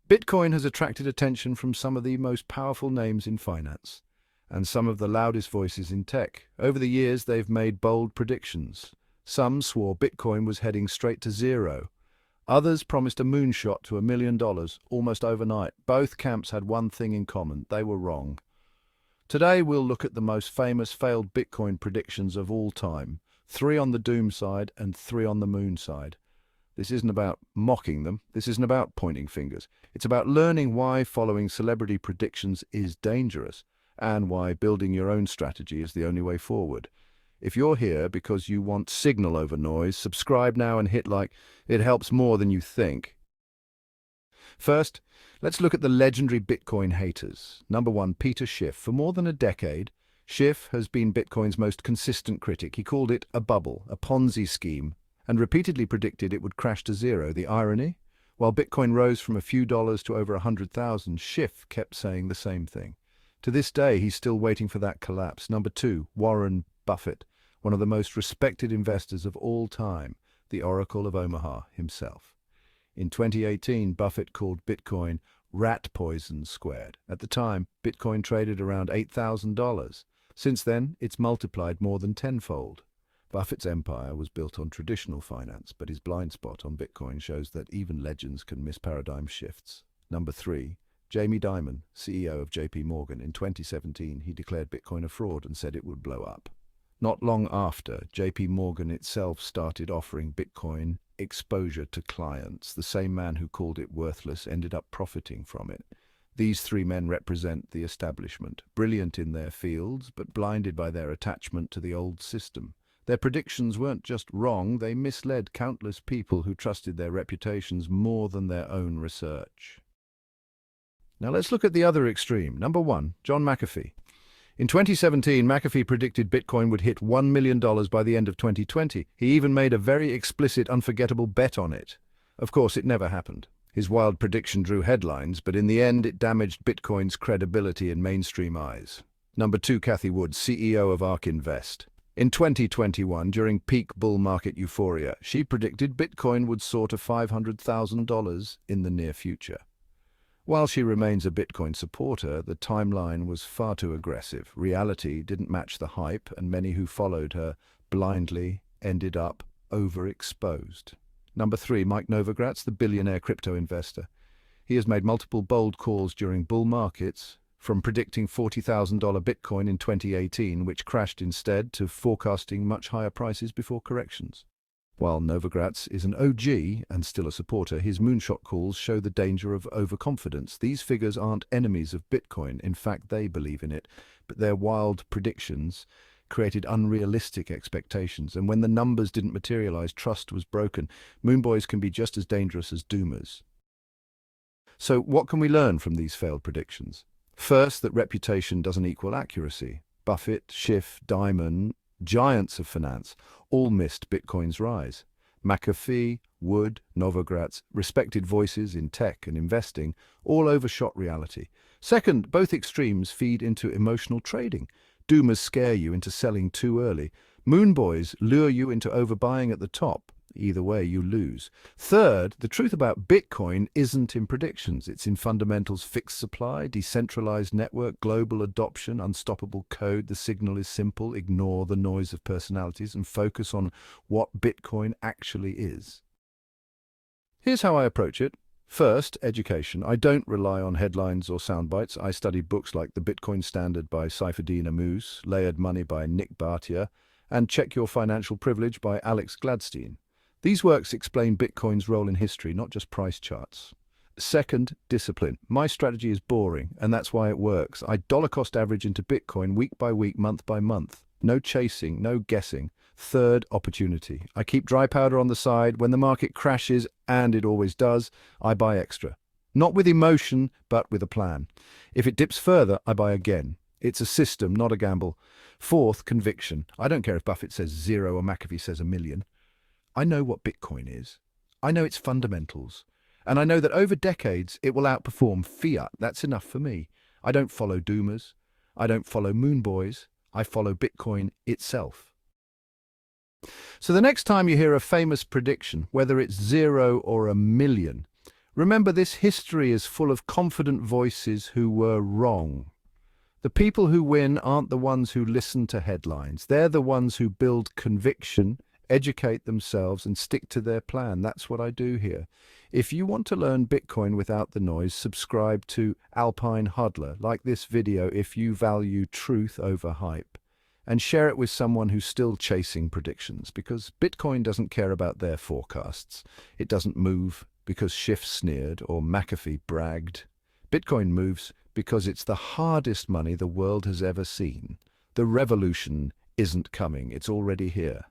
Bitcoin has attracted attention from some of the most powerful names in finance and some of the loudest voices in tech. Over the years, they've made bold predictions. Some swore Bitcoin was heading straight to zero. Others promised a moonshot to $1 million almost overnight. Both camps had one thing in common: they were wrong. Today, we'll look at the most famous failed Bitcoin predictions of all time. 3 on the doom side and 3 on the moon side. This isn't about mocking them. This isn't about pointing fingers. It's about learning why following celebrity predictions is dangerous and why building your own strategy is the only way forward. If you're here because you want signal over noise, subscribe now and hit like. It helps more than you think. First, let's look at the legendary Bitcoin haters. Number 1, Peter Schiff. For more than a decade, Schiff has been Bitcoin's most consistent critic. He called it a bubble, a Ponzi scheme, and repeatedly predicted it would crash to zero. The irony? While Bitcoin rose from a few dollars to over 100,000, Schiff kept saying the same thing. To this day, he's still waiting for that collapse. Number 2, Warren Buffett, one of the most respected investors of all time, the Oracle of Omaha himself. In 2018, Buffett called Bitcoin rat poison squared. At the time, Bitcoin traded around $8,000. Since then, it's multiplied more than tenfold. Buffett's empire was built on traditional finance, but his blind spot on Bitcoin shows that even legends can miss paradigm shifts. Number 3, Jamie Dimon, CEO of JP Morgan. In 2017, he declared Bitcoin a fraud and said it would blow up. Not long after, JP Morgan itself started offering Bitcoin exposure to clients. The same man who called it worthless ended up profiting from it. These 3 men represent the establishment, brilliant in their fields, but blinded by their attachment to the old system. Their predictions weren't just wrong, they misled countless people who trusted their reputations more than their own research. Now let's look at the other extreme. Number 1, John McAfee. In 2017, McAfee predicted Bitcoin would hit $1 million by the end of 2020. He even made a very explicit, unforgettable bet on it. Of course, it never happened. His wild prediction drew headlines, but in the end, it damaged Bitcoin's credibility in mainstream eyes. Number 2, Cathie Wood, CEO of ARK Invest. In 2021, during peak bull market euphoria, she predicted Bitcoin would soar to $500,000 in the near future. While she remains a Bitcoin supporter, the timeline was far too aggressive. Reality didn't match the hype, and many who followed her blindly ended up overexposed. Number 3, Mike Novogratz, the billionaire crypto investor. He has made multiple bold calls during bull markets, from predicting $40,000 Bitcoin in 2018, which crashed instead, to forecasting much higher prices before corrections. While Novogratz is an OG and still a supporter, his moonshot calls show the danger of overconfidence. These figures aren't enemies of Bitcoin. In fact, they believe in it. But their wild predictions created unrealistic expectations, and when the numbers didn't materialize, trust was broken. Moonboys can be just as dangerous as doomers. So what can we learn from these failed predictions? First, that reputation doesn't equal accuracy. Buffett, Schiff, Dimon, giants of finance, all missed Bitcoin's rise. McAfee, Wood, Novogratz, respected voices in tech and investing, all overshot reality. Second, both extremes feed into emotional trading. Doomers scare you into selling too early. Moonboys lure you into overbuying at the top. Either way, you lose. Third, the truth about Bitcoin isn't in predictions. It's in fundamentals: fixed supply, decentralized network, global adoption, unstoppable code. The signal is simple: ignore the noise of personalities and focus on what Bitcoin actually is. Here's how I approach it. First, education. I don't rely on headlines or sound bites. I study books like The Bitcoin Standard by Saifedean Ammous, Layered Money by Nick Bhatia, and Check Your Financial Privilege by Alex Gladstein. These works explain Bitcoin's role in history, not just price charts. Second, discipline. My strategy is boring, and that's why it works. I dollar cost average into Bitcoin week by week, month by month. No chasing, no guessing. Third, opportunity. I keep dry powder on the side. When the market crashes, and it always does, I buy extra. Not with emotion, but with a plan. If it dips further, I buy again. It's a system, not a gamble. Fourth, conviction. I don't care if Buffett says zero or McAfee says a million. I know what Bitcoin is. I know its fundamentals. And I know that over decades, it will outperform fiat. That's enough for me. I don't follow doomers. I don't follow moonboys. I follow Bitcoin itself. So the next time you hear a famous prediction, whether it's zero or a million, Remember, this history is full of confident voices who were wrong. The people who win aren't the ones who listen to headlines. They're the ones who build conviction, educate themselves, and stick to their plan. That's what I do here. If you want to learn Bitcoin without the noise, subscribe to Alpine Hodler. Like this video if you value truth over hype. And share it with someone who's still chasing predictions, because Bitcoin doesn't care about their forecasts. It doesn't move because Schiff sneered or McAfee bragged. Bitcoin moves because it's the hardest money the world has ever seen. The revolution isn't coming, it's already here.